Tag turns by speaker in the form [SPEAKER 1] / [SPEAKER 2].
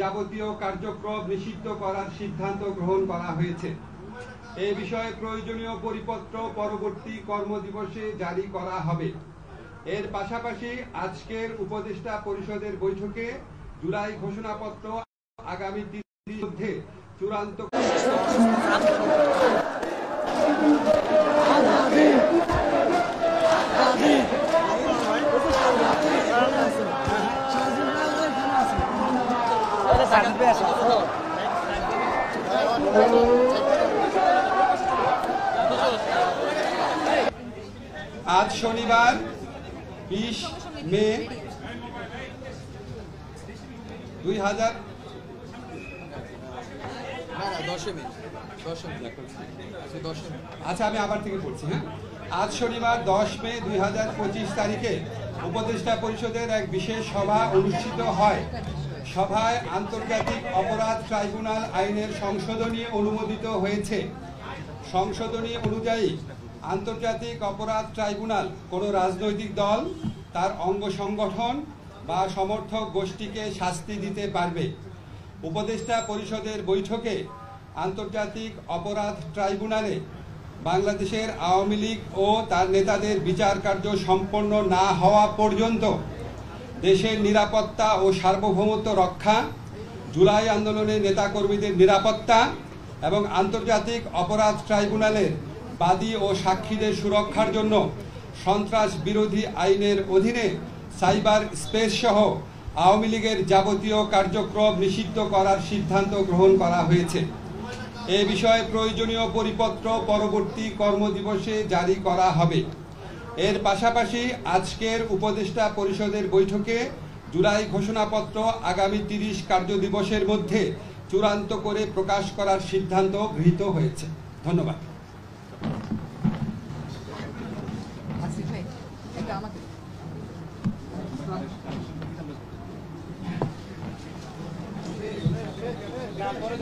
[SPEAKER 1] যাবতীয় কার্যক্রম নিষিদ্ধ করার সিদ্ধান্ত গ্রহণ করা হয়েছে। এই বিষয়ে প্রয়োজনীয় পরিপত্র পরবর্তী কর্মদিবসে জারি করা হবে। এর পাশাপাশি আজকের উপদেষ্টা পরিষদের বৈঠকে জুলাই ঘোষণাপত্র আগামী ৩ দিনের মধ্যে চূড়ান্ত আজ শনিবার 20 মে 2000 আচ্ছা আমি আবার থেকে পড়ছি। হ্যাঁ, আজ শনিবার 10 মে 2025 তারিখে উপদেষ্টা পরিষদের এক বিশেষ সভা অনুষ্ঠিত হয়। সভায় আন্তর্জাতিক অপরাধ ট্রাইব্যুনাল আইনের সংশোধনী অনুমোদিত হয়েছে। সংশোধনী অনুযায়ী আন্তর্জাতিক অপরাধ ট্রাইব্যুনাল কোনো রাজনৈতিক দল, তার অঙ্গ সংগঠন বা সমর্থক গোষ্ঠীকে শাস্তি দিতে পারবে। উপদেষ্টা পরিষদের বৈঠকে আন্তর্জাতিক অপরাধ ট্রাইব্যুনালে বাংলাদেশের আওয়ামী লীগ ও তার নেতাদের বিচার কার্য সম্পন্ন না হওয়া পর্যন্ত দেশের নিরাপত্তা ও সার্বভৌমত্ব রক্ষা, জুলাই আন্দোলনের নেতাকর্মীদের নিরাপত্তা এবং আন্তর্জাতিক অপরাধ ট্রাইব্যুনালের বাদী ও সাক্ষীদের সুরক্ষার জন্য সন্ত্রাস বিরোধী আইনের অধীনে সাইবার স্পেস সহ আওয়ামী লীগের যাবতীয় কার্যক্রম নিষিদ্ধ করার সিদ্ধান্ত গ্রহণ করা হয়েছে। এ বিষয়ে প্রয়োজনীয় পরিপত্র পরবর্তী কর্মদিবসে জারি করা হবে। এর পাশাপাশি আজকের উপদেষ্টা পরিষদের বৈঠকে জুলাই ঘোষণাপত্র আগামী 30 কার্যদিবসের মধ্যে চূড়ান্ত করে প্রকাশ করার সিদ্ধান্ত গৃহীত হয়েছে। ধন্যবাদ।
[SPEAKER 2] পরে